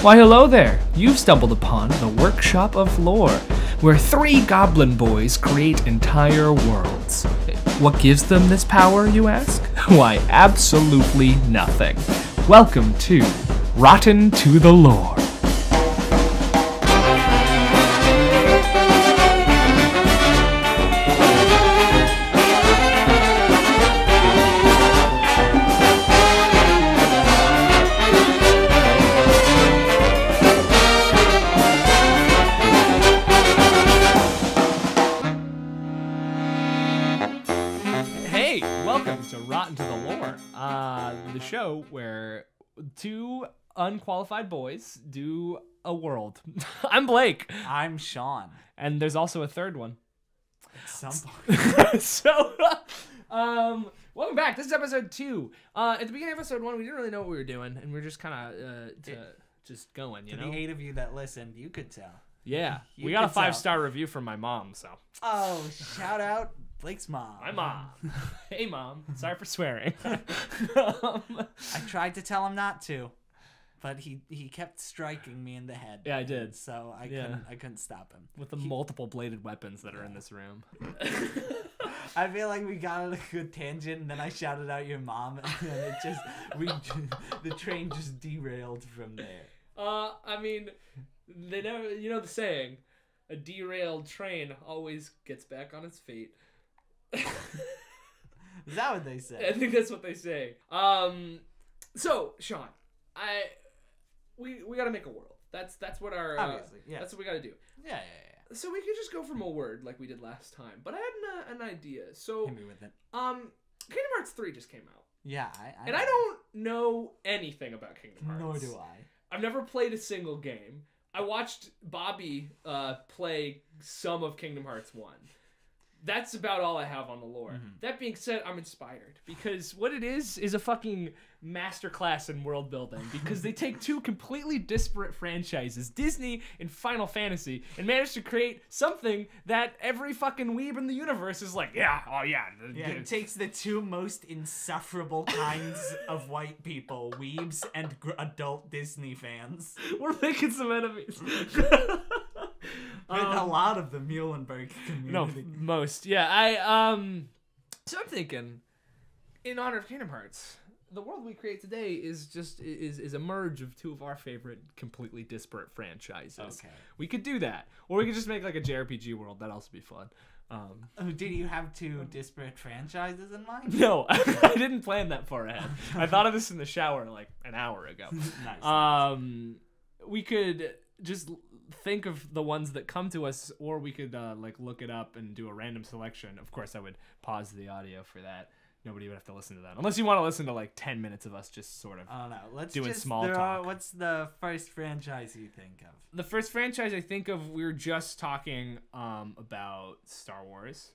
Why hello there, you've stumbled upon the Workshop of Lore, where 3 goblin boys create entire worlds. What gives them this power, you ask? Why, absolutely nothing. Welcome to Rotten to the Lore. The show where 2 unqualified boys do a world. I'm Blake. I'm Sean. And there's also a third one. At some point. So, welcome back. This is episode 2. At the beginning of episode 1, we didn't really know what we were doing, and we were just kind of just going, you know? The 8 of you that listened, you could tell. Yeah. We got a 5-star review from my mom, so. Oh, shout out Blake's mom. My mom. Hey, Mom. Sorry for swearing. I tried to tell him not to, but he kept striking me in the head. Yeah, I did. So I couldn't stop him. With the multiple bladed weapons that are in this room. I feel like we got on a good tangent, and then I shouted out your mom, and then the train just derailed from there. I mean, they never, you know the saying, a derailed train always gets back on its feet. Is that what they say? I think that's what they say. So Sean, we got to make a world. That's what our obviously, yeah. That's what we got to do. Yeah. So we could just go from a word like we did last time. But I had an idea. So hit me with it. Kingdom Hearts 3 just came out. Yeah, I don't know anything about Kingdom Hearts. Nor do I. I've never played a single game. I watched Bobby play some of Kingdom Hearts 1. That's about all I have on the lore. Mm-hmm. That being said, I'm inspired because what it is a fucking masterclass in world building because they take 2 completely disparate franchises, Disney and Final Fantasy, and manage to create something that every fucking weeb in the universe is like, yeah, oh yeah. Yeah, it takes the 2 most insufferable kinds of white people, weebs and adult Disney fans. We're making some enemies. With a lot of the Muhlenberg community. No, most. Yeah, so I'm thinking, in honor of Kingdom Hearts, the world we create today is just is a merge of 2 of our favorite completely disparate franchises. Okay. We could do that. Or we could just make like a JRPG world. That'd also be fun. Did you have 2 disparate franchises in mind? No, I didn't plan that far ahead. I thought of this in the shower like an hour ago. Nice. We could just think of the ones that come to us, or we could like look it up and do a random selection. Of course, I would pause the audio for that. Nobody would have to listen to that unless you want to listen to like 10 minutes of us just sort of doing small talk. What's the first franchise you think of? The first franchise I think of, we were just talking about Star Wars.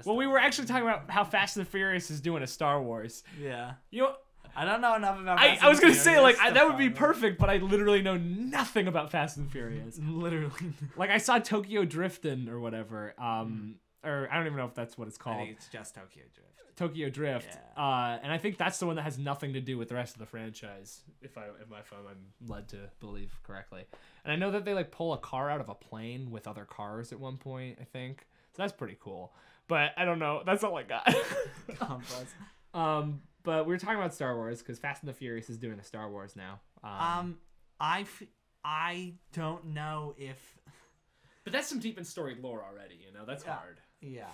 We were actually talking about how Fast and the Furious is doing a Star Wars. Yeah. You know, I don't know enough about Fast I was going to say, like, that would be perfect, but I literally know nothing about Fast and Furious. Literally. Like, I saw Tokyo Driftin' or whatever, or I don't even know if that's what it's called. I think it's just Tokyo Drift. Tokyo Drift. Yeah. And I think that's the one that has nothing to do with the rest of the franchise, if I'm led to believe correctly. And I know that they, like, pull a car out of a plane with other cars at one point, I think. So that's pretty cool. But I don't know. That's all I got. But we were talking about Star Wars because Fast and the Furious is doing a Star Wars now. I don't know if... But that's some deep in story lore already, you know? That's hard. Yeah.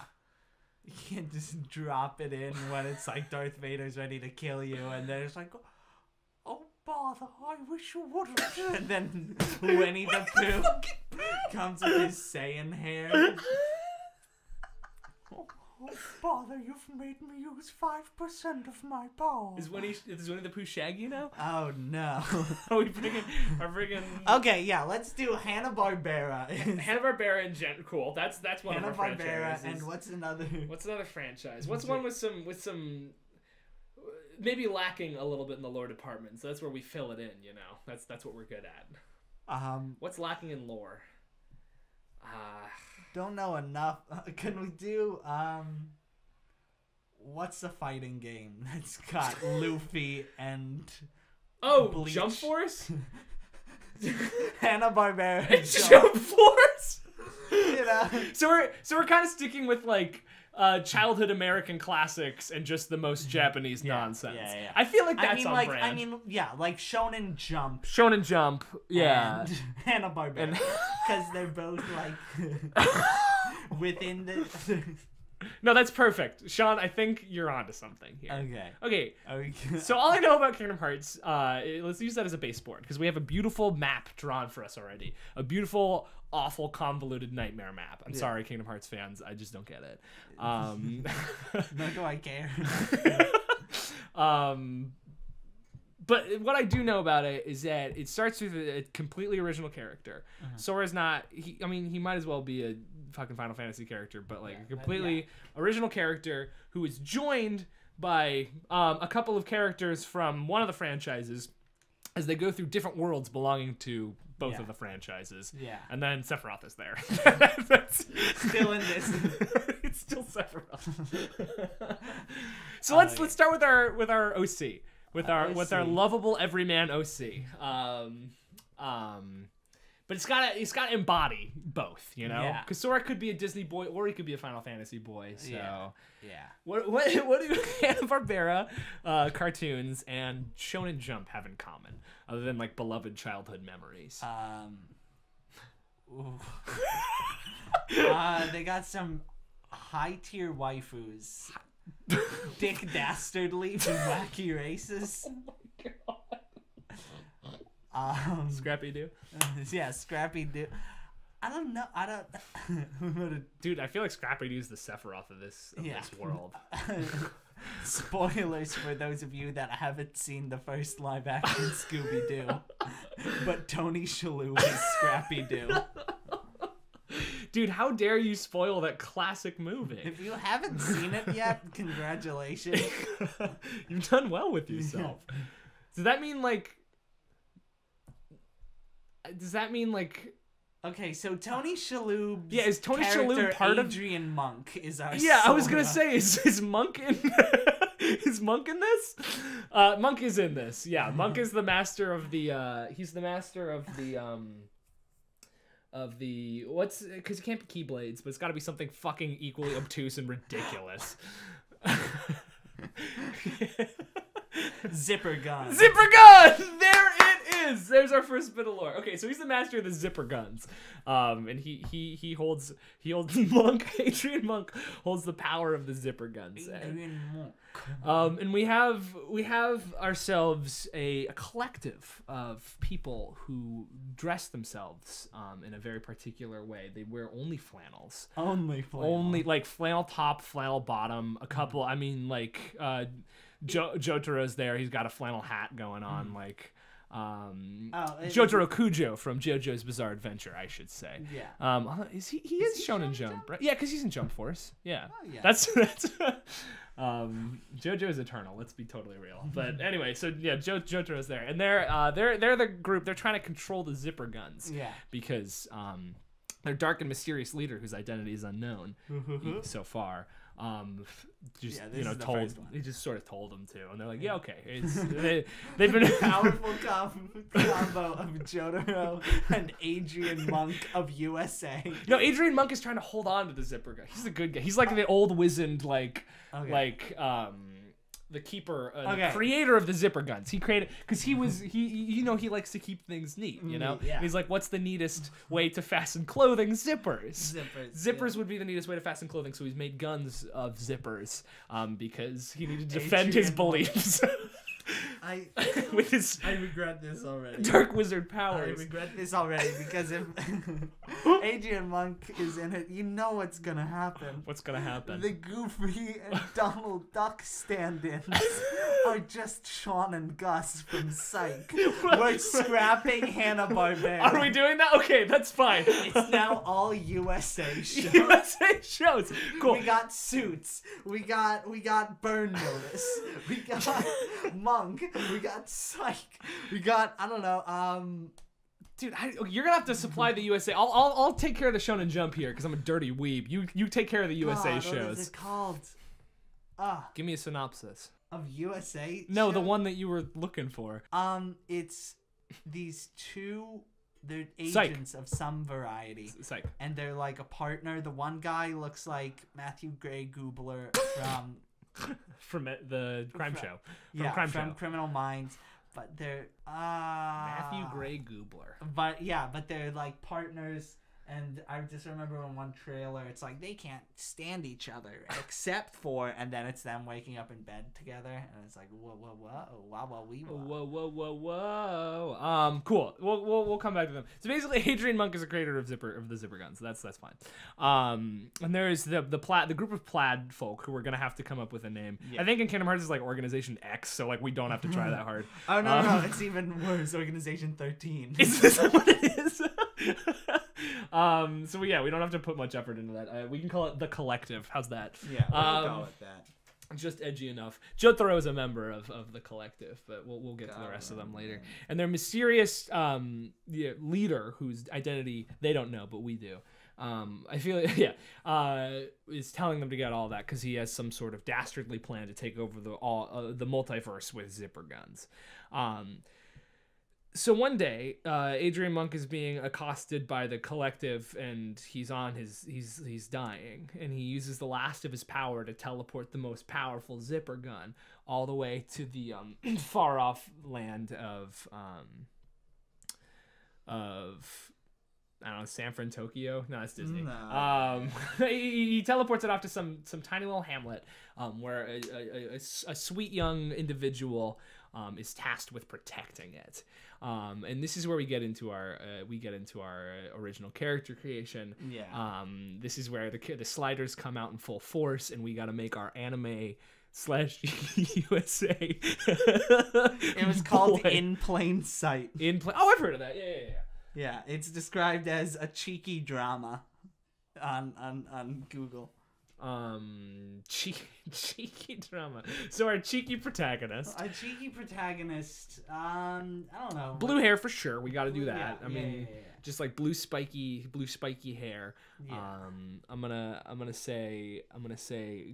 You can't just drop it in when it's like Darth Vader's ready to kill you and then it's like, oh, bother, I wish you wouldn't. And then Winnie the Pooh comes with his Saiyan hair. Oh, bother, you've made me use 5% of my power. Is Winnie the Pooh Shaggy now? Oh, no. Are we bringing... Okay, yeah, let's do Hanna-Barbera. Hanna-Barbara and cool. That's one of our franchises. And what's another franchise? What's one with some... Maybe lacking a little bit in the lore department, so that's where we fill it in, you know? That's what we're good at. What's lacking in lore? Don't know enough. Can we do what's a fighting game that's got Luffy and Oh, Bleach? Jump Force? Hanna-Barbera Jump Force. You know? So we're kind of sticking with like childhood American classics and just the most Japanese nonsense. Yeah. I feel like that's on brand. I mean, like Shonen Jump. Shonen Jump, yeah. And Hanna-Barbera. Because they're both like within the... No, that's perfect. Sean, I think you're onto something here. Okay. So all I know about Kingdom Hearts, let's use that as a baseboard, because we have a beautiful map drawn for us already. A beautiful, awful, convoluted nightmare map. I'm sorry, Kingdom Hearts fans. I just don't get it. Nor do I care. But what I do know about it is that it starts with a completely original character. Sora's not... he might as well be a fucking Final Fantasy character, but like a completely original character who is joined by a couple of characters from one of the franchises as they go through different worlds belonging to both of the franchises. Yeah. And then Sephiroth is there. That's still in this. It's still Sephiroth. So let's start with our OC. With our lovable everyman OC. But it's gotta embody both, you know? Because Sora could be a Disney boy or he could be a Final Fantasy boy. So what do Hanna-Barbera cartoons and Shonen Jump have in common, other than like beloved childhood memories? They got some high tier waifus. Dick Dastardly from Wacky Races. Oh my god. Scrappy Doo. Yeah, Scrappy Doo. I don't know. Dude, I feel like Scrappy Doo's the Sephiroth of this world. Spoilers for those of you that haven't seen the first live action Scooby-Doo. But Tony Shalhoub is Scrappy Doo. Dude, how dare you spoil that classic movie? If you haven't seen it yet, congratulations. You've done well with yourself. Does that mean like... Okay, so Tony Shalhoub's is Tony Shalhoub part of... Adrian Monk is our Sora. I was gonna say, is Monk in... Is Monk in this? Monk is in this, yeah. Monk is the master of the... he's the master of the what's, because it can't be Keyblades, but it's got to be something fucking equally obtuse and ridiculous. Zipper gun. Zipper gun. There it is. There's our first bit of lore. Okay, so he's the master of the zipper guns, and he holds Monk. Adrian Monk holds the power of the zipper guns. Adrian Monk. And we have ourselves a collective of people who dress themselves in a very particular way. They wear only flannels. Only like flannel top, flannel bottom. A couple. I mean, like Jotaro's there. He's got a flannel hat going on. Like Jotaro Kujo from JoJo's Bizarre Adventure, I should say. Yeah. Is he is Shonen Jump, right? Yeah, because he's in Jump Force. Yeah. Oh, yeah. That's JoJo's eternal. Let's be totally real. But anyway, so yeah, Jotaro's there, and they're the group. They're trying to control the zipper guns. Yeah. Because their dark and mysterious leader, whose identity is unknown so far, just he just sort of told them to, and they're like, yeah, okay. They've been a powerful combo of Jotaro and Adrian Monk of USA. No, Adrian Monk is trying to hold on to the zipper guy. He's a good guy. He's like the old wizened, the keeper, the creator of the zipper guns. He created, because he likes to keep things neat, you know? Yeah. He's like, what's the neatest way to fasten clothing? Zippers. Zippers would be the neatest way to fasten clothing, so he's made guns of zippers, because he needed to defend his beliefs. I regret this already. Dark wizard powers. I regret this already, because if Adrian Monk is in it, you know what's gonna happen. What's gonna happen? The Goofy and Donald Duck stand-ins are just Sean and Gus from Psych. We're scrapping Hanna-Barbera. Are we doing that? Okay, that's fine. It's now all USA shows. USA shows. Cool. We got Suits. We got Burn Notice. We got Monk. We got Psych. We got, I don't know, dude, you're gonna have to supply the USA. I'll take care of the Shonen Jump here because I'm a dirty weeb. You take care of the USA shows. What is it called? Give me a synopsis of USA. No, the one that you were looking for. It's these two, they're Psych. agents of some variety. Psych. And they're like a partner. The one guy looks like Matthew Gray Goobler From the crime show. From Criminal Minds. But they're Matthew Gray Goobler. But they're like partners. And I just remember in one trailer, it's like they can't stand each other except for, and then it's them waking up in bed together, and it's like whoa, cool. We'll come back to them. So basically, Adrian Monk is the creator of the Zipper gun, so that's fine. And there's the group of plaid folk who are gonna have to come up with a name. Yeah. I think in Kingdom Hearts is like Organization X, so like we don't have to try that hard. Oh no, it's even worse. Organization 13. Is this what it is? So yeah, we don't have to put much effort into that. We can call it the Collective. How's that? Yeah, we'll call it that. Just edgy enough. Jotaro is a member of the Collective, but we'll get to the rest of them later. And their mysterious leader, whose identity they don't know, but we do. I feel is telling them to get all that because he has some sort of dastardly plan to take over the multiverse with zipper guns. So one day, Adrian Monk is being accosted by the Collective, and he's dying, and he uses the last of his power to teleport the most powerful zipper gun all the way to the far off land of I don't know, San Fran, Tokyo. No, it's Disney. No. He teleports it off to some tiny little hamlet where a sweet young individual is tasked with protecting it. And this is where we get into our original character creation. Yeah. This is where the sliders come out in full force, and we got to make our anime /USA. It was called In Plain Sight. Oh, I've heard of that. Yeah. Yeah, it's described as a cheeky drama on Google. Cheeky drama. So our cheeky protagonist. I don't know. Blue hair for sure. We got to do that. Yeah, just like blue spiky hair. Yeah. I'm gonna say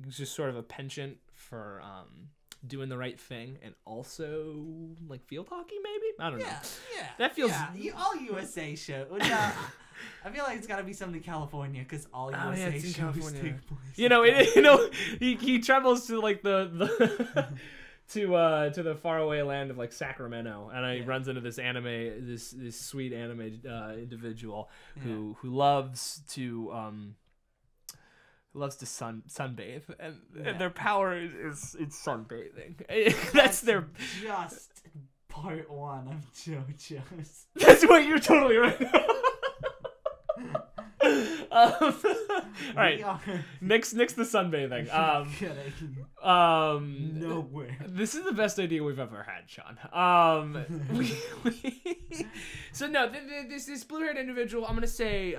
just sort of a penchant for doing the right thing, and also like field hockey maybe. I don't know. Yeah. That feels all USA show. I feel like it's got to be something California because all USA shows take place. He travels to like the to the faraway land of like Sacramento, and he runs into this sweet anime individual who loves to sunbathe, and their power is sunbathing. That's their just part one of JoJo's. That's what you're totally right. All right, next the sunbathing. Nowhere. This is the best idea we've ever had, Sean. So no, this blue-haired individual, I'm gonna say,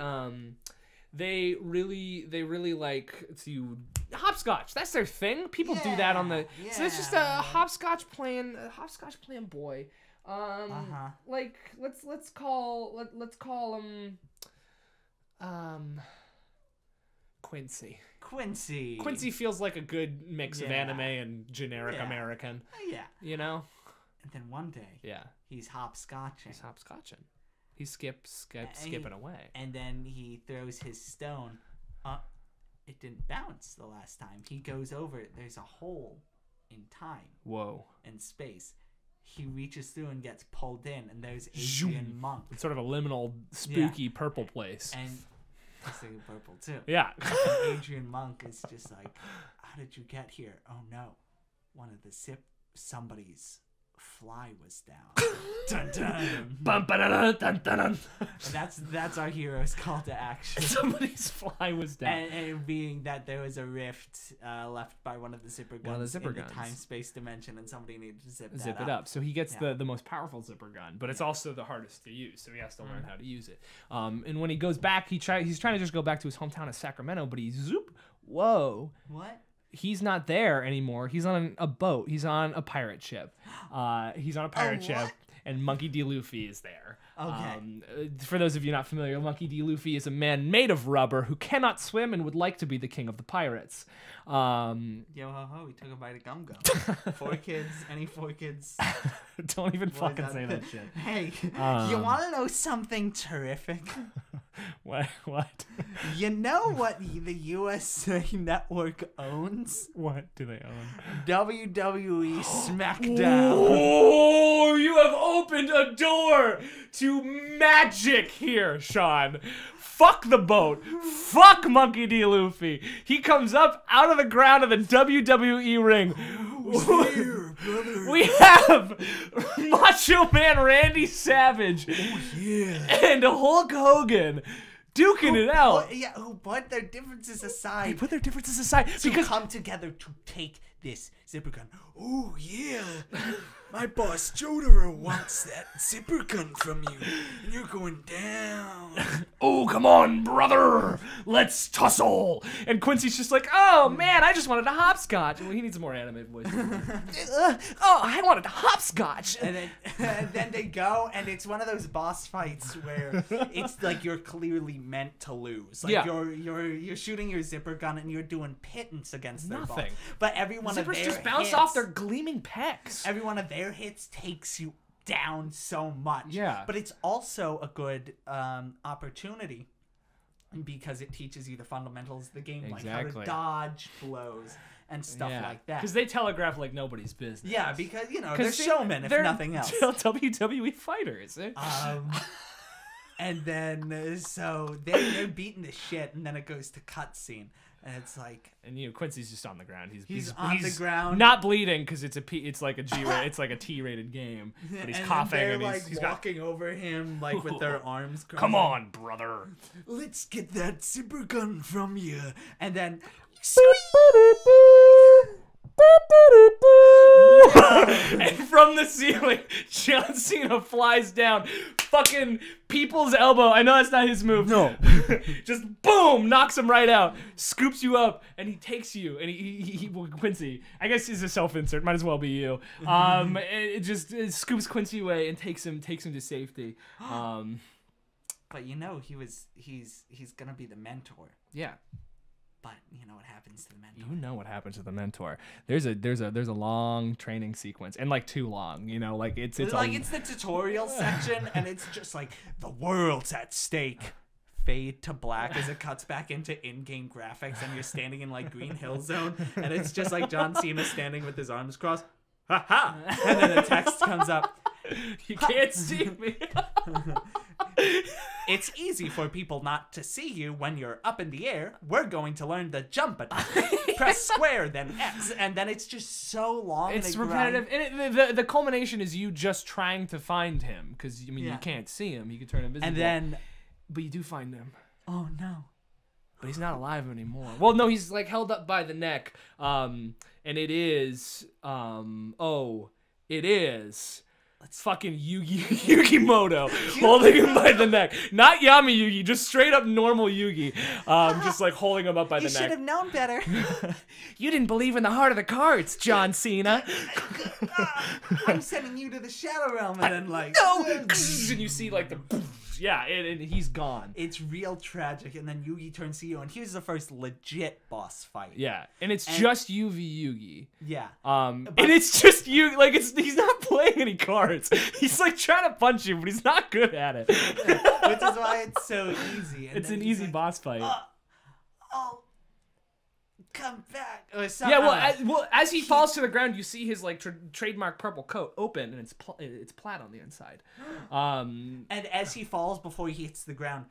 they really like to hopscotch. That's their thing. People do that on the. Yeah. So it's just a hopscotch playing boy. Like let's call him Quincy. Quincy feels like a good mix of anime and generic American. Yeah. You know? And then one day, he's hopscotching. He's skipping away. And then he throws his stone. It didn't bounce the last time. He goes over it. There's a hole in time. Whoa. And space. He reaches through and gets pulled in, and there's Adrian Monk. It's sort of a liminal, spooky purple place. And he's thinking purple too. Yeah. And Adrian Monk is just like, how did you get here? Oh no. One of the somebody's fly was down. Dun dun. Bum, ba-da-dun, dun, dun, dun. That's our hero's call to action. Somebody's fly was down. And being that there was a rift left by one of the zipper guns in the time-space dimension, and somebody needed to zip it up. So he gets the most powerful zipper gun, but it's also the hardest to use, so he has to learn how to use it. And when he goes back, he's trying to just go back to his hometown of Sacramento, but whoa. What? He's not there anymore. He's on a boat. He's on a pirate ship. And and Monkey D. Luffy is there. Okay. For those of you not familiar, Monkey D. Luffy is a man made of rubber who cannot swim and would like to be the king of the pirates. Yo ho ho, he took a bite of gum gum. 4 kids, any 4 kids. Don't even fucking say that shit. Hey, you want to know something terrific? What? You know what the USA Network owns? What do they own? WWE SmackDown. Oh, you have opened a door to magic here, Sean. Fuck the boat. Fuck Monkey D. Luffy. He comes up out of the ground of the WWE ring. Here, brother. We have Macho Man Randy Savage and Hulk Hogan duking it out. Yeah, who put their differences aside. They put their differences aside because come together to take this zipper gun. Oh yeah, my boss Jotaro wants that zipper gun from you, and you're going down. Oh, come on, brother, let's tussle. And Quincy's just like, oh man, I just wanted a hopscotch. Well, he needs a more animated voice. Oh, I wanted a hopscotch. And then they go, and it's one of those boss fights where it's like you're clearly meant to lose. Like you're shooting your zipper gun and you're doing pittance against their boss. But every one of their just bounce off their gleaming pecs. Every one of their hits takes you down so much. Yeah. But it's also a good opportunity because it teaches you the fundamentals of the game, like how to dodge blows and stuff like that. Because they telegraph like nobody's business. Yeah, because they're showmen if nothing else. WWE fighters. And then so they're beating the shit, and then it goes to cutscene. And it's like, and Quincy's just on the ground. He's on the ground, not bleeding because it's like a G-rated, it's like a T-rated game. But he's coughing they're and he's walking over him like with their arms crossed. Come on, brother. Let's get that zipper gun from you. And then and from the ceiling, John Cena flies down. Fucking People's elbow. I know that's not his move. No. Just boom, knocks him right out, scoops you up, and he takes you. And he Quincy, I guess he's a self-insert. Might as well be you. It just scoops Quincy away and takes him to safety. But he's gonna be the mentor. Yeah. But you know what happens to the mentor. You know what happens to the mentor. There's a long training sequence, and like too long. Like it's the tutorial section, and it's just like the world's at stake. Fade to black as it cuts back into in-game graphics, and you're standing in like Green Hill Zone, and it's just like John Cena standing with his arms crossed. Ha ha! And then the text comes up. You can't see me. It's easy for people not to see you when you're up in the air. We're going to learn the jump button. Press square, then X, and then it's just so long. It's repetitive, and the culmination is you just trying to find him because you can't see him. You can turn invisible, but you do find him. Oh no! But he's not alive anymore. Well, no, he's like held up by the neck, and it is It's fucking Yugimoto holding him by the neck. Not Yami Yugi, just straight up normal Yugi. Just like holding him up by the neck. You should have known better. You didn't believe in the heart of the cards, John Cena. I'm sending you to the Shadow Realm, and then like no, and you see like the and he's gone. It's real tragic, and then Yugi turns to you, and here's the first legit boss fight. Yeah, and it's just you v Yugi. Yeah. And it's just you, like he's not playing any cards. He's like trying to punch you, but he's not good at it. Which is why it's so easy. And it's an easy boss fight. Oh. Come back or something. Yeah, well, as he falls to the ground, you see his like trademark purple coat open, and it's plaid on the inside. And as he falls, before he hits the ground,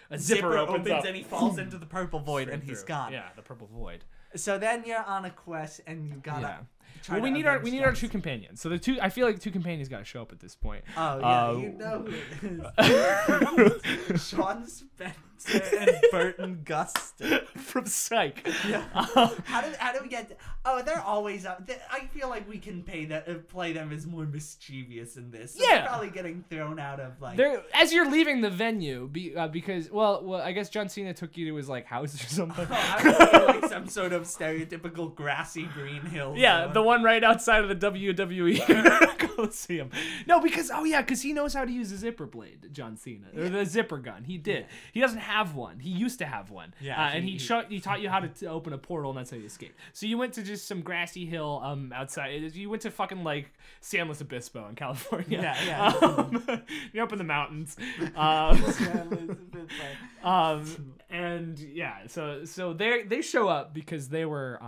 a zipper opens up. and he falls into the purple void, and he's gone. Yeah, the purple void. So then you're on a quest, and you gotta. Well, we need our two companions. So I feel like 2 companions got to show up at this point. Oh yeah, you know who it is. Sean Spencer and Burton Guster from Psych. Yeah. How do we get? They're always up. I feel like we can play them as more mischievous in this. So yeah. They're probably getting thrown out of like. As you're leaving the venue, because I guess John Cena took you to his like house or something. I was like some sort of stereotypical grassy green hill. Yeah, the one right outside of the WWE Coliseum. No, because he knows how to use a zipper blade, John Cena, or the zipper gun. He did. Yeah. He doesn't have one. He used to have one. Yeah, and he taught you how to open a portal, and that's how you escape. So you went to just some grassy hill outside. You went to fucking like San Luis Obispo in California. Yeah. You're up in the mountains. And yeah, so they show up because they were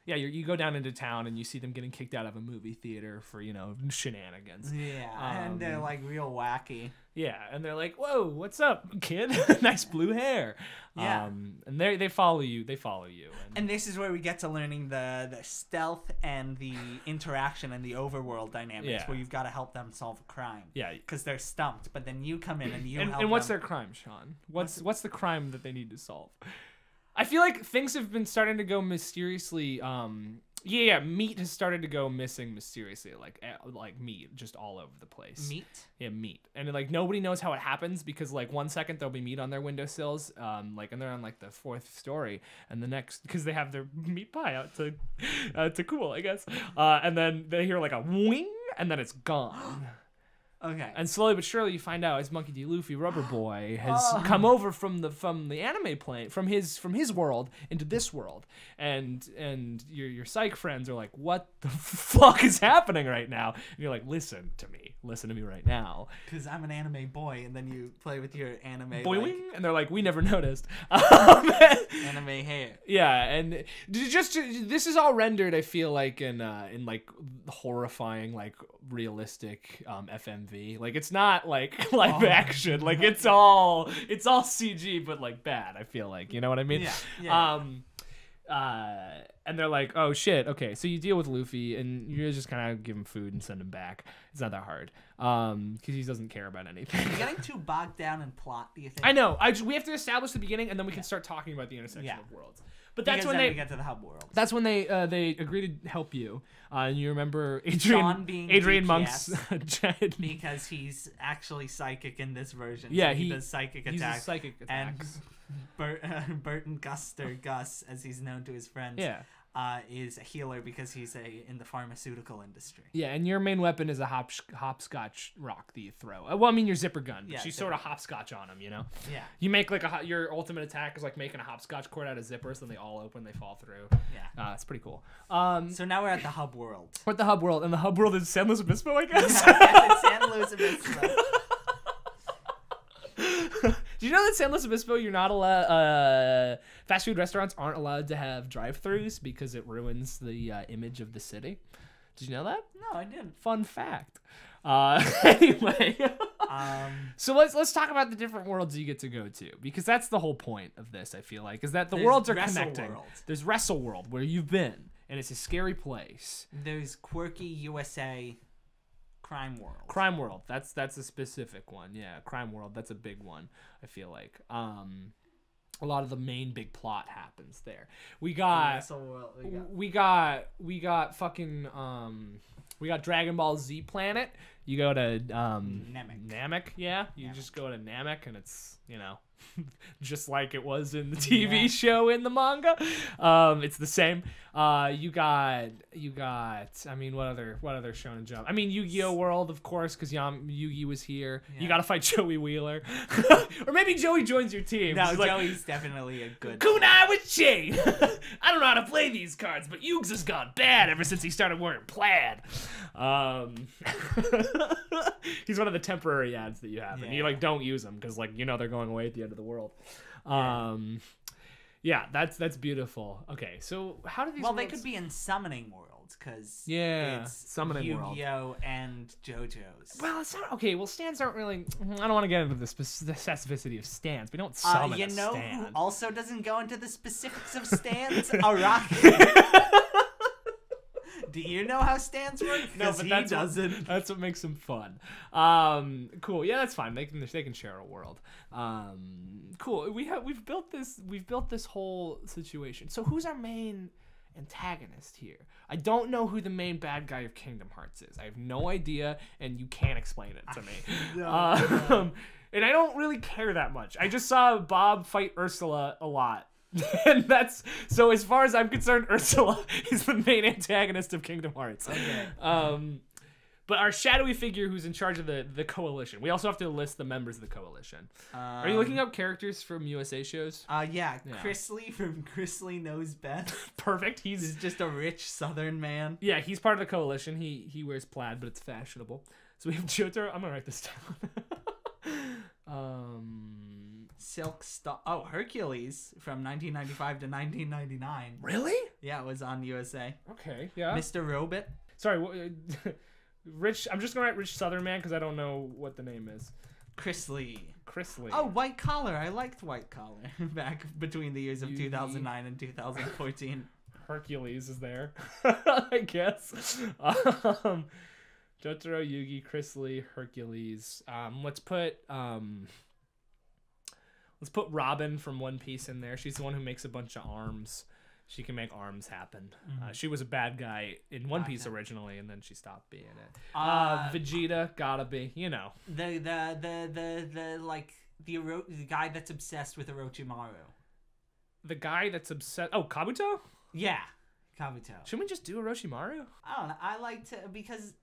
you go down into town and you see them getting kicked out of a movie theater for shenanigans. Yeah, and they're like real wacky. Yeah, and they're like, "Whoa, what's up, kid? Nice blue hair." Yeah, and they follow you. They follow you. And this is where we get to learning the stealth and the interaction and the overworld dynamics, where you've got to help them solve a crime. Yeah, because they're stumped. But then you come in and you help them. And what's their crime, Sean? What's the crime that they need to solve? I feel like things have been starting to go mysteriously. Meat has started to go missing mysteriously, like meat just all over the place. Meat? Yeah, meat. And like nobody knows how it happens because like one second there'll be meat on their windowsills, and they're on like the 4th story, and the next because they have their meat pie out to cool, I guess. And then they hear like a wing, and then it's gone. Okay. And slowly but surely you find out his Monkey D. Luffy Rubber Boy has come over from the anime plane from his world into this world, and your psych friends are like, what the fuck is happening right now? And you're like, listen to me right now, because I'm an anime boy. And then you play with your anime boing, and they're like, we never noticed. Anime hair. Yeah, and this is all rendered, I feel like, in like horrifying, like realistic FMV. Like it's not like live action. Like it's all CG, but like bad, I feel like. You know what I mean? Yeah. And they're like, oh shit, okay, so you deal with Luffy and you just kind of give him food and send him back. It's not that hard, because he doesn't care about anything. You're getting too bogged down in plot, do you think? I know. We have to establish the beginning, and then we can start talking about the intersection of worlds. But that's when we get to the hub world. That's when they agree to help you. And you remember Adrian Monk's because he's actually psychic in this version. Yeah, so he does psychic attacks. He's psychic attacks. And Burton Gus, as he's known to his friends, is a healer because he's in the pharmaceutical industry. Yeah, and your main weapon is a hopscotch rock that you throw. Well, I mean your zipper gun, but you sort of hopscotch on them, you know? Yeah. You make like your ultimate attack is like making a hopscotch cord out of zippers, then they all open, they fall through. Yeah. It's pretty cool. So now we're at the hub world. We're at the hub world, and the hub world is San Luis Obispo, I guess? It's San Luis Obispo. Do you know that San Luis Obispo, you're not allowed, fast food restaurants aren't allowed to have drive-thrus because it ruins the image of the city? Did you know that? No, I didn't. Fun fact. Anyway, so let's talk about the different worlds you get to go to, because that's the whole point of this. I feel like is that the worlds are connecting. World. There's Wrestle World where you've been, and it's a scary place. There's Quirky USA. Crime World. Crime World. That's a specific one. Yeah, Crime World. That's a big one. I feel like a lot of the main big plot happens there. We got fucking we got Dragon Ball Z Planet. You go to Namek. Yeah, you just go to Namek, and it's just like it was in the TV show in the manga. It's the same. You got. I mean, what other Shonen Jump? I mean, Yu-Gi-Oh World, of course, because Yu-Gi was here. Yeah. You got to fight Joey Wheeler, or maybe Joey joins your team. No, Joey's definitely a good. Kunai with Chain. I don't know how to play these cards, but Yugs has gone bad ever since he started wearing plaid. He's one of the temporary ads that you have, and you don't use them because they're going away at the end of the world. Yeah, that's beautiful. Okay, so how do these? Well, they could be in summoning worlds because it's summoning Yu-Gi-Oh and JoJo's. Well, it's not okay. Well, stands aren't really. I don't want to get into the specificity of stands. We don't summon a stand. Who also doesn't go into the specifics of stands? Araki. Do you know how stands work? No, but he doesn't. That's what makes them fun. Cool. Yeah, that's fine. They can share a world. Cool. We've built this whole situation. So who's our main antagonist here? I don't know who the main bad guy of Kingdom Hearts is. I have no idea, and you can't explain it to me. No. And I don't really care that much. I just saw Bob fight Ursula a lot And that's so. As far as I'm concerned, Ursula is the main antagonist of Kingdom Hearts. Okay. But our shadowy figure who's in charge of the coalition. We also have to list the members of the coalition. Are you looking up characters from USA shows? Yeah. Chrisley from Chrisley Knows Best. Perfect. He's just a rich Southern man. Yeah, he's part of the coalition. He wears plaid, but it's fashionable. So we have Jotaro. I'm gonna write this down. Silk Star. Oh, Hercules from 1995 to 1999. Really? Yeah, it was on USA. Okay. Yeah. Mr. Robot. Sorry. Rich. I'm just gonna write Rich Southern Man because I don't know what the name is. Chrisley. Oh, White Collar. I liked White Collar back between the years of 2009 and 2014. Hercules is there, I guess. Jotaro, Yugi, Chrisley, Hercules. Let's put Robin from One Piece in there. She's the one who makes a bunch of arms. She can make arms happen. She was a bad guy in One Piece originally, and then she stopped being it. Vegeta, gotta be, the guy that's obsessed with Orochimaru. The guy that's obsessed. Oh, Kabuto. Yeah, Kabuto. Shouldn't we just do Orochimaru? I don't know. I like to because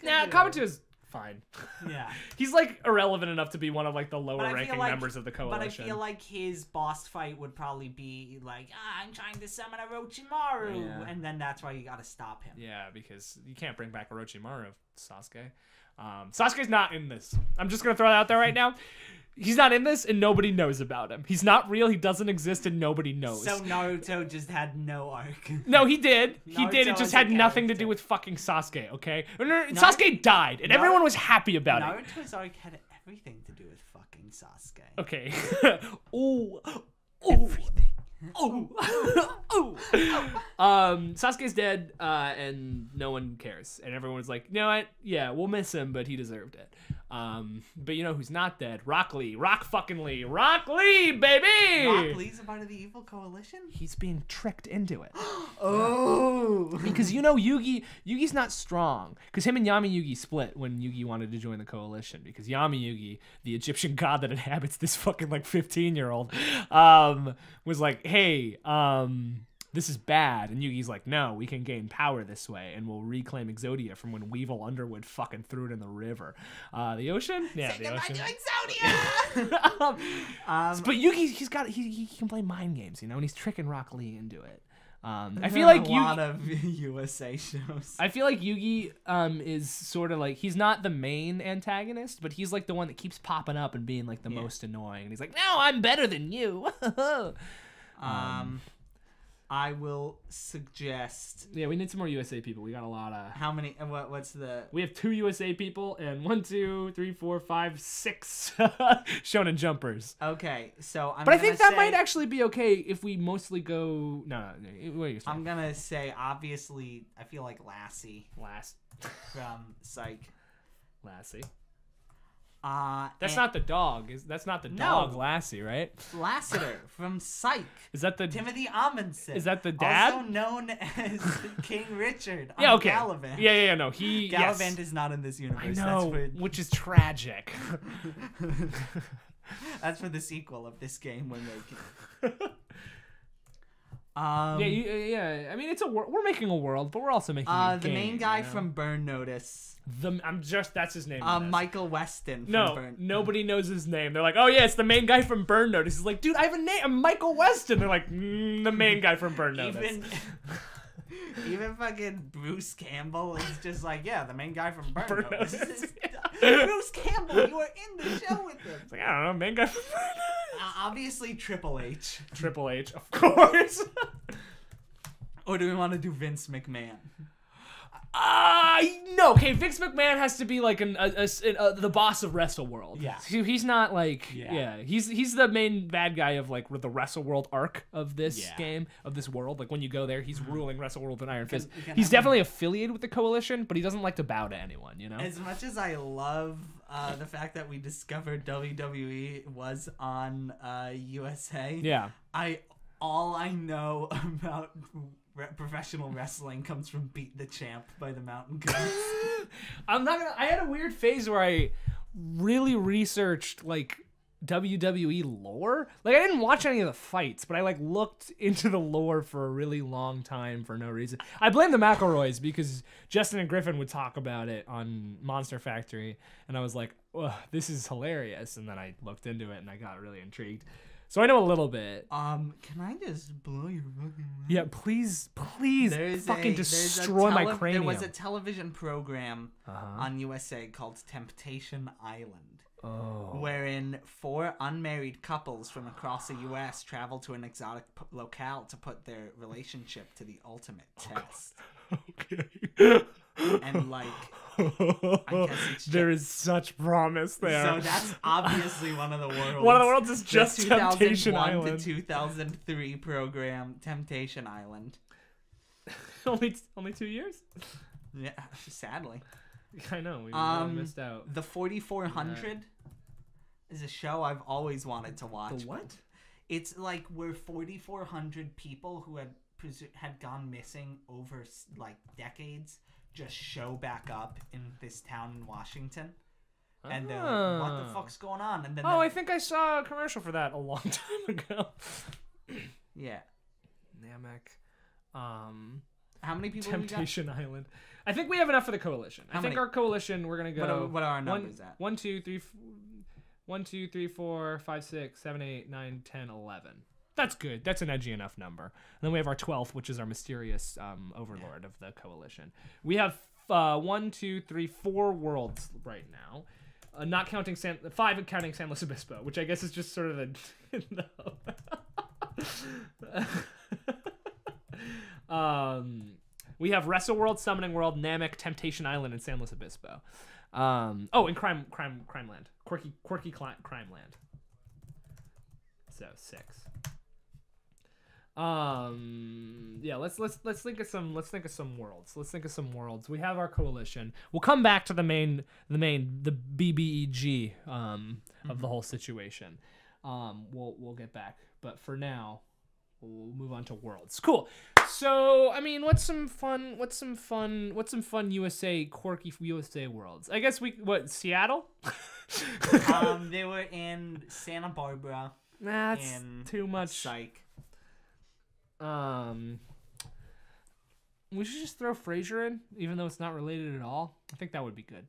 Kabuto's fine. Yeah. He's like irrelevant enough to be one of like the lower ranking members of the coalition. But I feel like his boss fight would probably be like, I'm trying to summon Orochimaru, and then that's why you gotta stop him. Yeah, because you can't bring back Orochimaru, Sasuke. Sasuke's not in this. I'm just gonna throw that out there right now. He's not in this, and nobody knows about him. He's not real. He doesn't exist, and nobody knows. So Naruto just had no arc. No, he did. He did. It just had nothing to do with fucking Sasuke, okay? Sasuke died, and everyone was happy about it. Naruto's arc had everything to do with fucking Sasuke. Okay. Ooh. Everything. Sasuke's dead, and no one cares, and everyone's like, you know what? Yeah, we'll miss him, but he deserved it. But you know who's not dead? Rock Lee, baby. Rock Lee's a part of the evil coalition. He's being tricked into it. Because Yugi's not strong. Because him and Yami Yugi split when Yugi wanted to join the coalition. Because Yami Yugi, the Egyptian god that inhabits this fucking like 15-year-old, was like, hey, this is bad. And Yugi's like, no, we can gain power this way, and we'll reclaim Exodia from when Weevil Underwood fucking threw it in the river. The ocean? Yeah, the ocean. Exodia! But Yugi, he can play mind games, and he's tricking Rock Lee into it. I feel like a lot of USA shows. I feel like Yugi is sort of like, he's not the main antagonist, but he's like the one that keeps popping up and being like the most annoying. And he's like, no, I'm better than you. I will suggest. Yeah, we need some more USA people. We got a lot of. How many? What's the? We have 2 USA people and 1, 2, 3, 4, 5, 6 Shonen Jumpers. Okay, so I think that might actually be okay if we mostly go. No. What are you saying? I'm gonna say obviously. I feel like Lassie from Psych. Lassie. That's not the dog. That's not the dog, Lassie, right? Lassiter from Psych. Is that the Timothy Amundsen? Is that the dad? Also known as King Richard. Yeah, okay. Gallivant. Yeah. No, Gallivant is not in this universe. I know, which is tragic. That's for the sequel of this game we're making. Yeah. I mean, we're making a world, but we're also making a game. The main guy from Burn Notice. That's his name. Michael Weston. Nobody knows his name. They're like, oh yeah, it's the main guy from Burn Notice. He's like, dude, I have a name. I'm Michael Weston. They're like, the main guy from Burn Notice. Even fucking Bruce Campbell is just like, yeah, the main guy from Burn Notice. Bruce Campbell, you were in the show with him. It's like, I don't know, main guy from Burn Notice. Obviously, Triple H. Triple H, of course. Or do we want to do Vince McMahon? No. Okay, Vince McMahon has to be like the boss of WrestleWorld. Yeah. He's not like he's the main bad guy of like the WrestleWorld arc of this game, of this world. Like when you go there, he's ruling WrestleWorld with Iron Fist. He's definitely affiliated with the coalition, but he doesn't like to bow to anyone, As much as I love the fact that we discovered WWE was on USA. Yeah. All I know about professional wrestling comes from Beat the Champ by the Mountain Goats. I had a weird phase where I really researched like WWE lore. Like, I didn't watch any of the fights, but I like looked into the lore for a really long time for no reason. I blame the McElroys because Justin and Griffin would talk about it on Monster Factory, and I was like, ugh, this is hilarious. And then I looked into it and I got really intrigued. So I know a little bit. Can I just blow your fucking mind? Yeah, please fucking destroy my cranium. There was a television program on USA called Temptation Island. Oh. Wherein 4 unmarried couples from across the U.S. travel to an exotic locale to put their relationship to the ultimate test. Okay. And like, I guess it's there is such promise there. So that's obviously one of the worlds. One of the worlds is just Temptation 2001 Island. to 2003 program, Temptation Island. only 2 years? Yeah, sadly. I know, we really missed out. The 4400 is a show I've always wanted to watch. The what? It's like where 4,400 people who had gone missing over like decades just show back up in this town in Washington. And they're like, what the fuck's going on? And then I think I saw a commercial for that a long time ago. Yeah. Namek. How many people Temptation Island. I think we have enough for the coalition. I think our coalition, we're going to go... What are our numbers at? 1, 2, 3, 4, 5, 6, 7, 8, 9, 10, 11. That's good. That's an edgy enough number. And then we have our 12th, which is our mysterious overlord of the coalition. We have 1, 2, 3, 4 worlds right now. Not counting 5 counting San Luis Obispo, which I guess is just sort of we have Wrestle World, Summoning World, Namek, Temptation Island, and San Luis Obispo. And Crime Land, Quirky Crime Land. So 6. Yeah, let's think of some worlds. Let's think of some worlds. We have our coalition. We'll come back to the BBEG of the whole situation. We'll get back, but for now, we'll move on to worlds. Cool. So, I mean, what's some fun quirky USA worlds? I guess Seattle? They were in Santa Barbara. That's too much. Psych. We should just throw Frasier in, even though it's not related at all. I think that would be good.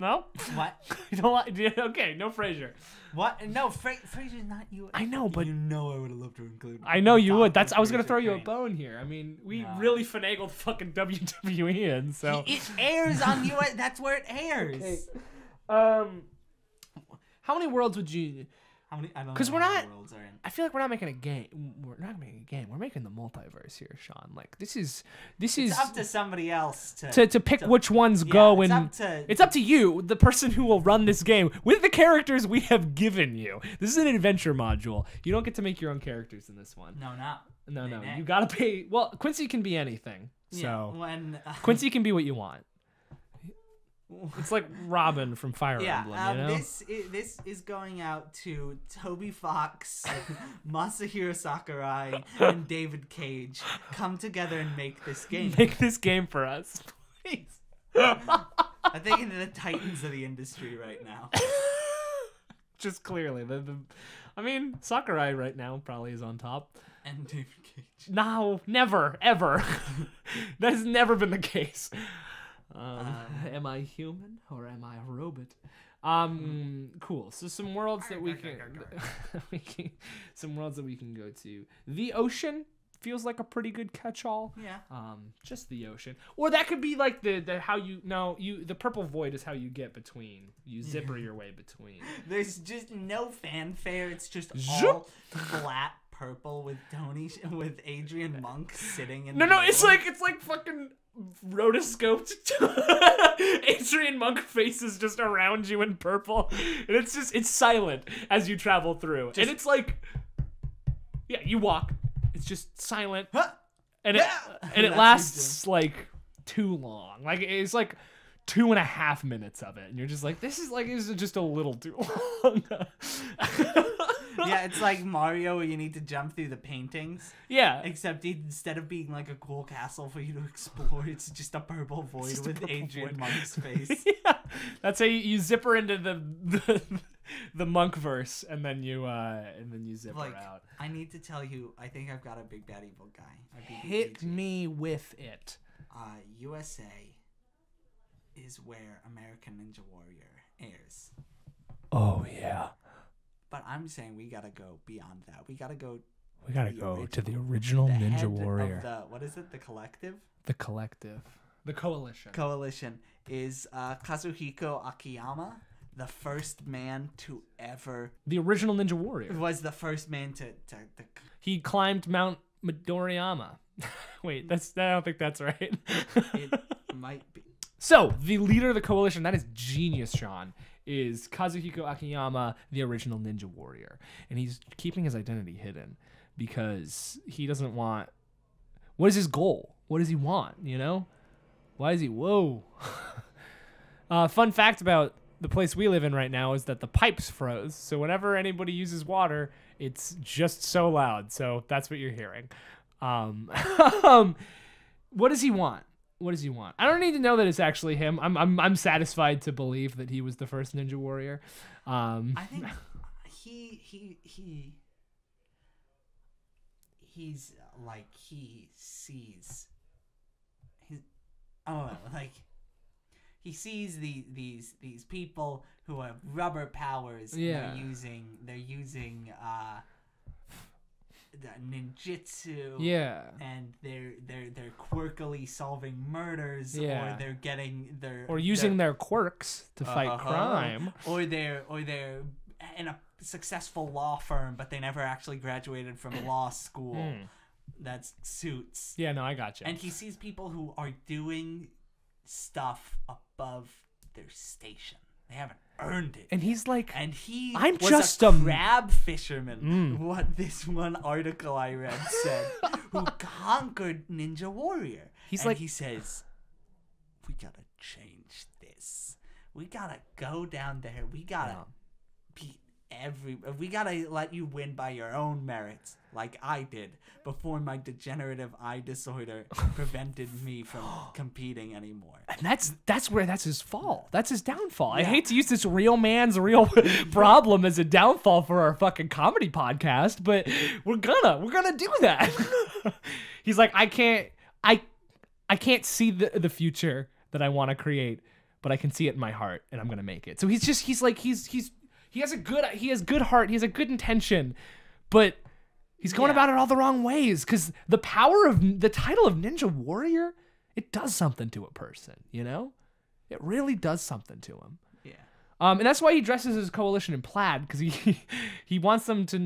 No? What? You don't like? Okay, no Frasier. What? No, Frasier's not you. I know, but you know I would have loved to include. I know you would. I was gonna throw you a bone here. I mean, we really finagled fucking WWE in, so it airs on US. That's where it airs. Okay. How many worlds would you? How many? I don't know. Because how many worlds are in. I feel like we're not making a game. We're not making a game. We're making the multiverse here, Sean. Like this is. It's up to somebody else to pick which ones go and it's up to you, the person who will run this game with the characters we have given you. This is an adventure module. You don't get to make your own characters in this one. No, not. No. You gotta pay. Well, Quincy can be anything. So Quincy can be what you want. It's like Robin from Fire Emblem, you know? This is going out to Toby Fox, Masahiro Sakurai, and David Cage. Come together and make this game. Make this game for us, please. I think they're the titans of the industry right now. Just clearly. I mean, Sakurai right now probably is on top. And David Cage. No, never, ever. That has never been the case. Am I human or am I a robot? Cool. So some worlds that we can, some worlds that we can go to. The ocean feels like a pretty good catch-all. Yeah. Just the ocean, or that could be like the purple void is how you get between. You zipper your way between. There's just no fanfare. It's just all flat purple with Adrian Monk sitting in. No. It's like fucking rotoscoped Adrian Monk faces just around you in purple, and it's silent as you travel through, and it's like, yeah, you walk, it's just silent, and it lasts like too long, like it's like 2.5 minutes of it, and you're just like, this is just a little too long. Yeah, it's like Mario where you need to jump through the paintings. Yeah. Except instead of being like a cool castle for you to explore, it's just a purple void with Adrian Monk's face. Yeah. That's how you zip her into the monk verse, and then you zip her out. I need to tell you, I think I've got a big bad evil guy. Hit me with it. USA is where American Ninja Warrior airs. Oh yeah. But I'm saying we gotta go beyond that. We gotta go. We gotta go to the original Ninja Warrior. What is it? The Collective? The Collective. The Coalition. Coalition is Kazuhiko Akiyama, the first man to ever. The original Ninja Warrior. Was the first man to He climbed Mount Midoriyama. Wait, I don't think that's right. It might be. So, the leader of the coalition, that is genius, Sean, is Kazuhiko Akiyama, the original Ninja Warrior. And he's keeping his identity hidden because he doesn't want... What is his goal? What does he want, you know? Why is he... Whoa. Fun fact about the place we live in right now is that the pipes froze. So whenever anybody uses water, it's just so loud. So that's what you're hearing. What does he want? What does he want? I don't need to know that it's actually him. I'm satisfied to believe that he was the first Ninja Warrior. I think he's like he sees he sees these people who have rubber powers. Yeah. They're using the ninjutsu. Yeah. And they're quirkily solving murders. Yeah. Or they're getting using their quirks to fight crime. Or they're in a successful law firm, but they never actually graduated from law school. That's Suits. Yeah, no, I gotcha. And he sees people who are doing stuff above their station. They haven't earned it. And he's like, and he I'm was just a crab fisherman. What this one article I read said, who conquered Ninja Warrior. He's and like, he says, we gotta change this. We gotta go down there. We gotta beat we gotta let you win by your own merits, like I did before my degenerative eye disorder prevented me from competing anymore. And that's his fall. That's his downfall. Yeah. I hate to use this real man's real problem as a downfall for our fucking comedy podcast, but we're gonna do that. He's like, I can't see the future that I want to create, but I can see it in my heart, and I'm gonna make it. So he has a good heart, he has a good intention, but he's going about it all the wrong ways, because the power of the title of Ninja Warrior, it does something to a person, you know? It really does something to him. Yeah. And that's why he dresses his coalition in plaid, because he wants them to...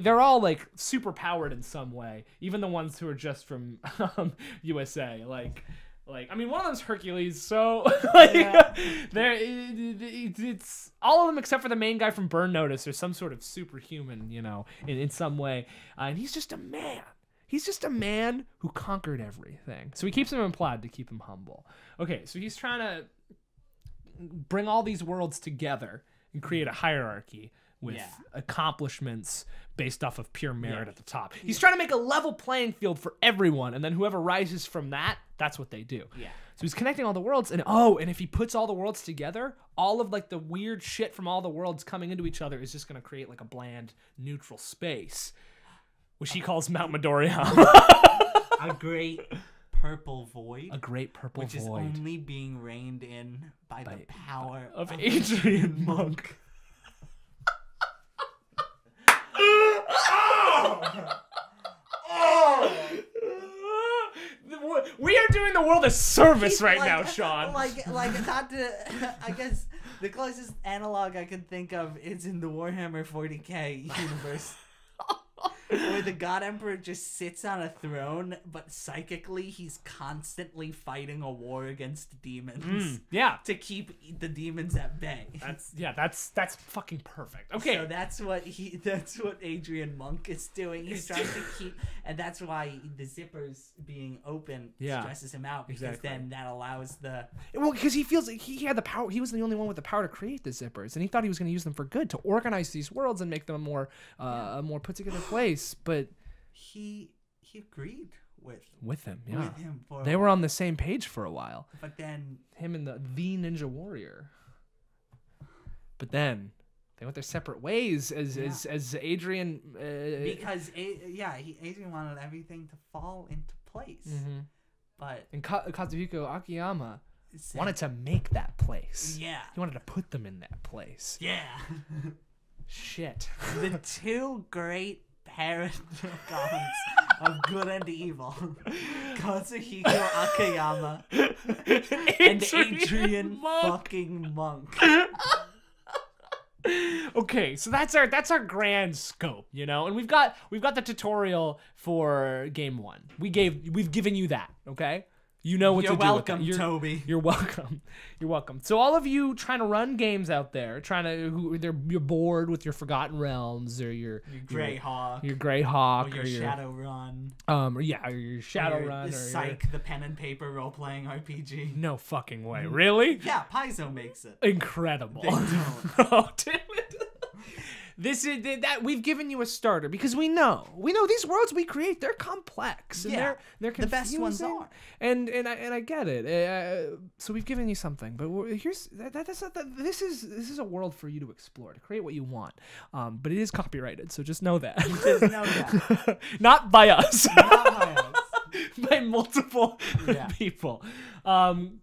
they're all, like, super powered in some way, even the ones who are just from USA, like I mean, one of them's Hercules, so it's all of them except for the main guy from Burn Notice or some sort of superhuman, you know, in some way. And he's just a man. He's just a man who conquered everything. So he keeps him in plaid to keep him humble. Okay, so he's trying to bring all these worlds together and create a hierarchy with accomplishments based off of pure merit at the top. He's trying to make a level playing field for everyone, and then whoever rises from that, that's what they do. Yeah. So he's connecting all the worlds, and if he puts all the worlds together, all of like the weird shit from all the worlds coming into each other is just going to create like a bland, neutral space, which he calls Mount Midoriyama. A great purple void. A great purple void. Which is only being reined in by the power of Adrian Monk. We are doing the world a service right now, Sean. Like not to. I guess the closest analog I can think of is in the Warhammer 40K universe, where the God Emperor just sits on a throne, but psychically he's constantly fighting a war against demons. Yeah. To keep the demons at bay. That's fucking perfect. Okay. So that's what Adrian Monk is doing. He's trying to keep, and that's why the zippers being open stresses him out, because then that allows because he feels like he had the power. He was the only one with the power to create the zippers, and he thought he was going to use them for good, to organize these worlds and make them a more put together place. But he agreed with him. Yeah, with him they were on the same page for a while. But then him and the Ninja Warrior. But then they went their separate ways as Adrian. Because Adrian wanted everything to fall into place. But and Kazuhiko Akiyama wanted to make that place. Yeah. He wanted to put them in that place. Yeah. Shit. The two great paragons of good and evil, Kazuhiko Akiyama and Adrian fucking Monk. Okay, so that's our grand scope, you know, and we've got the tutorial for game 1. We've given you that, okay? You know what to do. You're welcome, with it. Toby. You're welcome. You're welcome. So all of you trying to run games out there, you're bored with your Forgotten Realms or your Greyhawk, your Greyhawk, or your Shadowrun, or your Shadowrun, or Psych, the pen and paper role playing RPG. No fucking way, really? Yeah, Paizo makes it. Incredible. They don't. Oh, damn it. This is that we've given you a starter because we know these worlds we create, they're complex and they're confusing. The best ones are, and I get it. So we've given you something, but this is a world for you to explore, to create what you want. But it is copyrighted, so just know that. Just know that. Not by us. Not by us. By multiple people.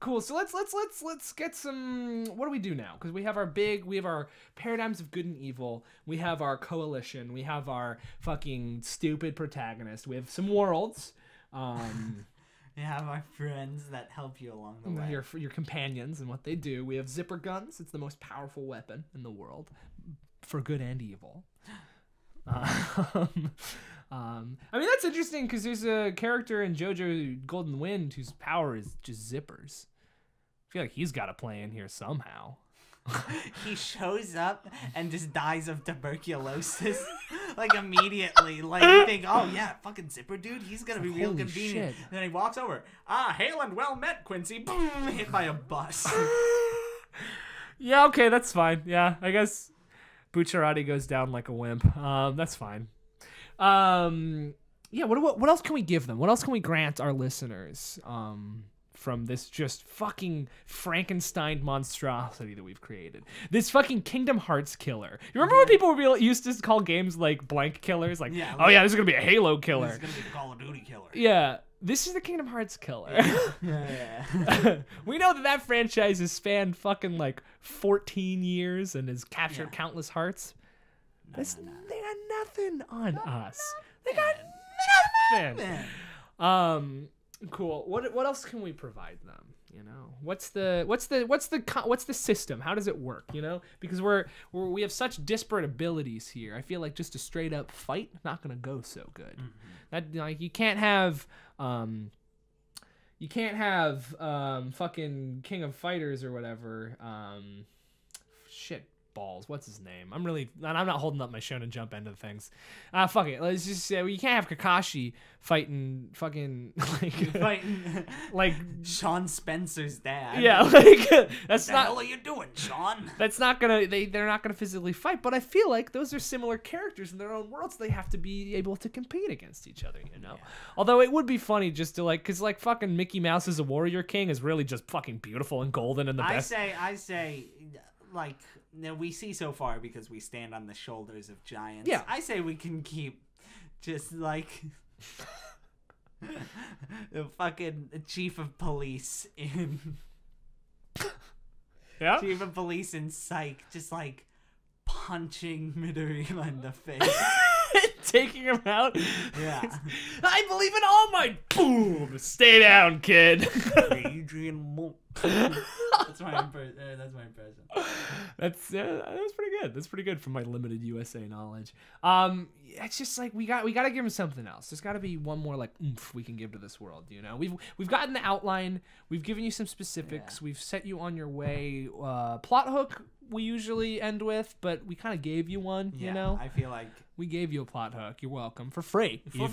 Cool. So let's get some. What do we do now? Because we have our paradigms of good and evil. We have our coalition. We have our fucking stupid protagonist. We have some worlds. We have our friends that help you along the way. Your companions and what they do. We have zipper guns. It's the most powerful weapon in the world, for good and evil. I mean, that's interesting because there's a character in JoJo Golden Wind whose power is just zippers. I feel like he's got to play in here somehow. He shows up and just dies of tuberculosis, like immediately. Like you think, oh yeah, fucking zipper dude, he's gonna be real convenient. Shit. And then he walks over. Hail and well met, Quincy. Boom, hit by a bus. Yeah, okay, that's fine. Yeah, I guess Bucciarati goes down like a wimp. That's fine. Yeah, what else can we give them? What else can we grant our listeners from this just fucking Frankenstein monstrosity that we've created? This fucking Kingdom Hearts killer. You remember when people used to call games like blank killers? Like, oh yeah, this is gonna be a Halo killer. This is gonna be the Call of Duty killer. Yeah. This is the Kingdom Hearts killer. Yeah. We know that franchise has spanned fucking like 14 years and has captured countless hearts. They got nothing on us. They got nothing. Cool. What else can we provide them? You know, what's the system? How does it work? You know, because we have such disparate abilities here. I feel like just a straight up fight not gonna go so good. That like you can't have fucking King of Fighters or whatever. Shit. Balls. What's his name? I'm not holding up my Shonen Jump end of things. Fuck it. Let's just say you can't have Kakashi fighting fucking like Sean Spencer's dad. Yeah, like that's what the not. hell are you doing, Sean? That's not gonna. They're not gonna physically fight, but I feel like those are similar characters in their own worlds. They have to be able to compete against each other, you know. Yeah. Although it would be funny just to cause fucking Mickey Mouse as a warrior king is really just fucking beautiful and golden and the best. I say, like. We see so far because we stand on the shoulders of giants. Yeah. I say we can keep just like the fucking chief of police in chief of police in Psych, just like punching Midorima in the face. Taking him out. Yeah. I believe in all might. Boom. Stay down, kid. Adrian Monk. That's my impression. That's pretty good. That's pretty good from my limited USA knowledge. It's just like we got to give him something else. There's got to be one more like oomph we can give to this world. You know, we've gotten the outline. We've given you some specifics. Yeah. We've set you on your way. Plot hook we usually end with, but we kind of gave you one. Yeah, you know, I feel like we gave you a plot hook. You're welcome for free. For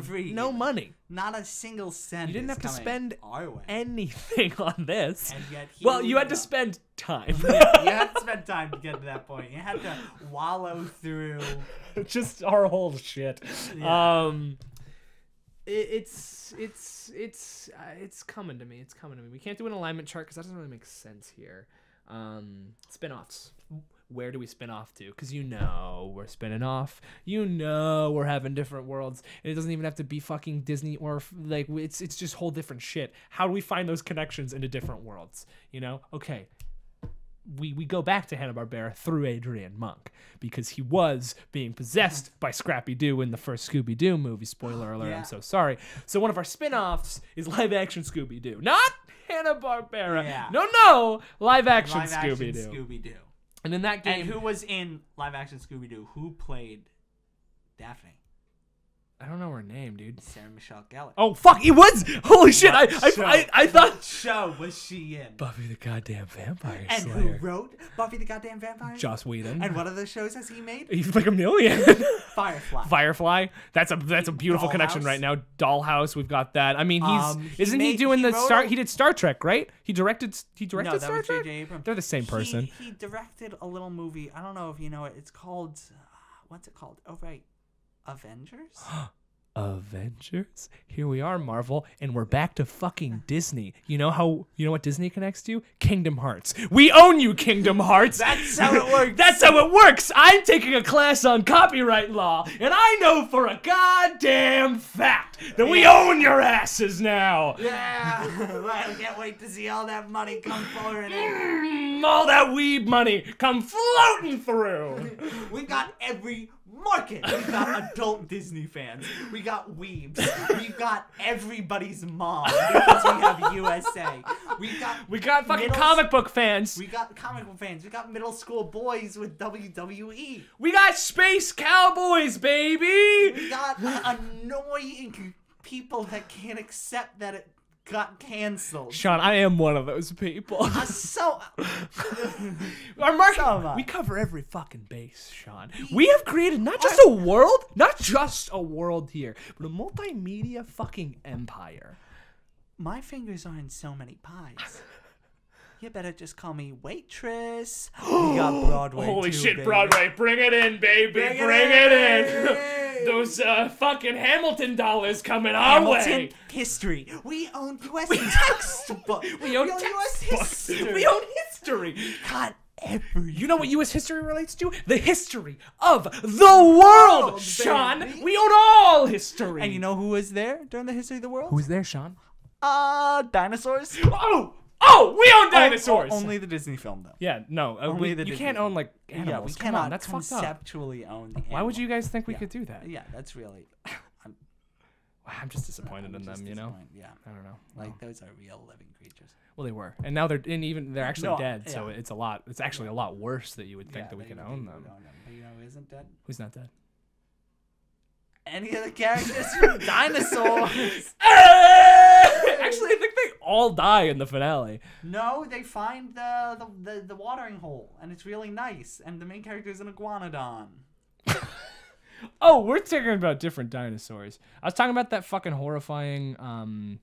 free. No money. Not a single cent. You didn't have to spend our way. anything on this. And yet you had to spend time. You had to spend time to get to that point. You had to wallow through just our whole shit. Yeah. It's coming to me. It's coming to me. We can't do an alignment chart because that doesn't really make sense here. Spin-offs. Where do we spin off to? Because we're spinning off. We're having different worlds. And it doesn't even have to be fucking Disney or like it's just whole different shit. How do we find those connections into different worlds? You know? Okay. We go back to Hanna-Barbera through Adrian Monk because he was being possessed by Scrappy-Doo in the first Scooby-Doo movie. Spoiler alert, yeah. I'm so sorry. So one of our spin-offs is live-action Scooby-Doo. Not Hanna-Barbera. Yeah. No. Live-action Scooby-Doo. And in that game... And who was in live-action Scooby-Doo? Who played Daphne? I don't know her name, dude. Sarah Michelle Gellar. Oh, fuck, it was! Holy shit, I thought... What show was she in? Buffy the Goddamn Vampire and Slayer. And who wrote Buffy the Goddamn Vampire? Joss Whedon. And what other shows has he made? He's like a million. Firefly. That's a beautiful connection right now. Dollhouse, we've got that. I mean, he did Star Trek, right? He directed Star Trek? J.J. Abrams. They're the same person. He directed a little movie. I don't know if you know it. It's called what's it called? Oh right. Avengers? Avengers? Here we are, Marvel, and we're back to fucking Disney. You know what Disney connects to? Kingdom Hearts. We own you, Kingdom Hearts. That's how it works. That's how it works. I'm taking a class on copyright law, and I know for a goddamn fact that we own your asses now. Yeah. I can't wait to see all that money come pouring in. All that weeb money come floating through. We got every market. We got adult Disney fans. We got weebs. We've got everybody's mom because we have USA. We got fucking comic book fans. We got comic book fans. We got middle school boys with WWE. We got space cowboys, baby. We got annoying people that can't accept that it got canceled. Sean, I am one of those people. Our market, we cover every fucking base, Sean. We have created not just a world here, but a multimedia fucking empire. My fingers are in so many pies. You better just call me waitress. We got Broadway. Holy too, shit, baby. Broadway. Bring it in, baby. Bring it in. Those fucking Hamilton dollars coming our way. History. We own U.S. textbook. We own U.S. history. We own history. God, everything. You know what U.S. history relates to? The history of the world, Sean. Baby. We own all history. And you know who was there during the history of the world? Who's there, Sean? Dinosaurs. Oh, we own dinosaurs. Only the Disney film, though. Yeah, no. You can't own, like, animals. Yeah, we cannot. That's fucked up. Conceptually own the animals. Why would you guys think we could do that? Yeah, that's really... I'm just disappointed in them, you know? Yeah. I don't know. Like, those are real living creatures. Well, they were. And now they're actually dead, so it's actually a lot worse that you would think that we can own them. But you know who isn't dead? Who's not dead? Any of the characters from Dinosaurs. Actually, I think they all die in the finale. No, they find the watering hole, and it's really nice. And the main character is an iguanodon. Oh, we're talking about different dinosaurs. I was talking about that fucking horrifying,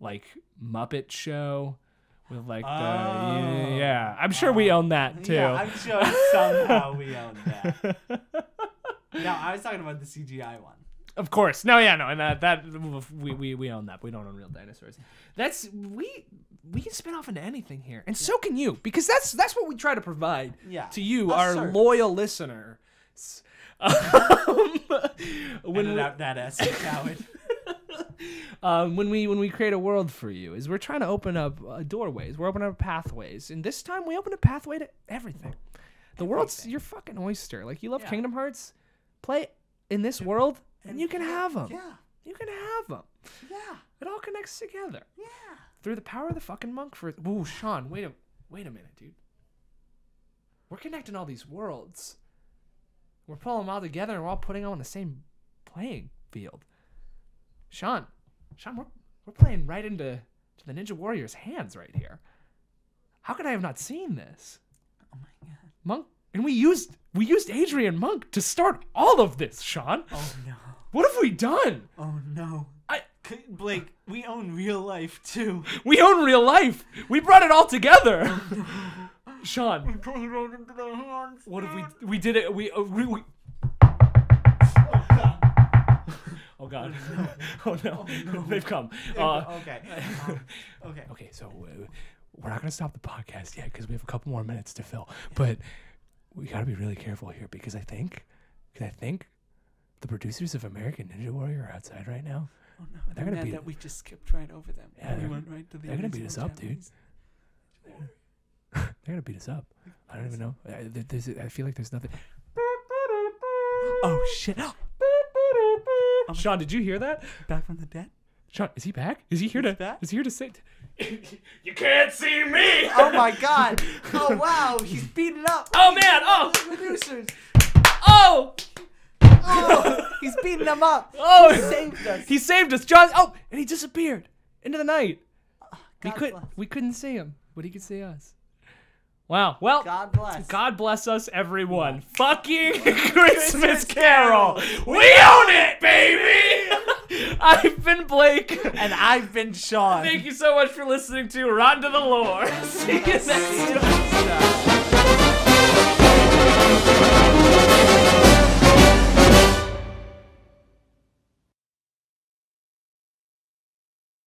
like Muppet show with like the yeah. I'm sure we own that too. Yeah, I'm sure somehow we own that. No, I was talking about the CGI one. Of course. No, yeah, no, and that we own that. We don't own real dinosaurs. We can spin off into anything here, and so can you, because that's what we try to provide to you, our loyal listener. When that essay, coward. When we create a world for you, is we're trying to open up doorways. We're opening up pathways, and this time we open a pathway to everything. The world's your fucking oyster. Like, you love Kingdom Hearts, play in this world, and you can have them. Yeah, you can have them. Yeah, it all connects together. Yeah, through the power of the fucking monk. Ooh, Sean, wait a. Wait a minute, dude. We're connecting all these worlds. We're pulling them all together and we're all putting them on the same playing field. Sean, we're playing right into the Ninja Warrior's hands right here. How could I have not seen this? Oh my god. Monk, and we used Adrian Monk to start all of this, Sean. Oh no. What have we done? Oh no. Blake, we own real life too. We own real life. We brought it all together. Sean, what have we did it? We Oh god. Oh no. They've come. Okay. Okay, so we're not going to stop the podcast yet because we have a couple more minutes to fill. But we got to be really careful here because I think the producers of American Ninja Warrior are outside right now. Oh no, they're gonna mad that we just skipped right over them. Yeah, we went right to the they're going to beat us up, dude. Japanese. They're going to beat us up. I don't even know. I feel like there's nothing. Oh shit. Sean, did you hear that? Back from the dead? Sean, is he back? Is he here He's to back? Is he here to say you can't see me? Oh my god. Oh wow, he's beating up. Oh man, oh. Producers. Oh! Oh, he's beating them up. Oh, He saved us. He saved us, John. Oh, and he disappeared into the night. God bless. We couldn't see him, but he could see us. Wow. Well, God bless. us, everyone. Fucking Christmas Carol. We own it, baby. I've been Blake. And I've been Sean. Thank you so much for listening to Rotten to the Lore. See you next time.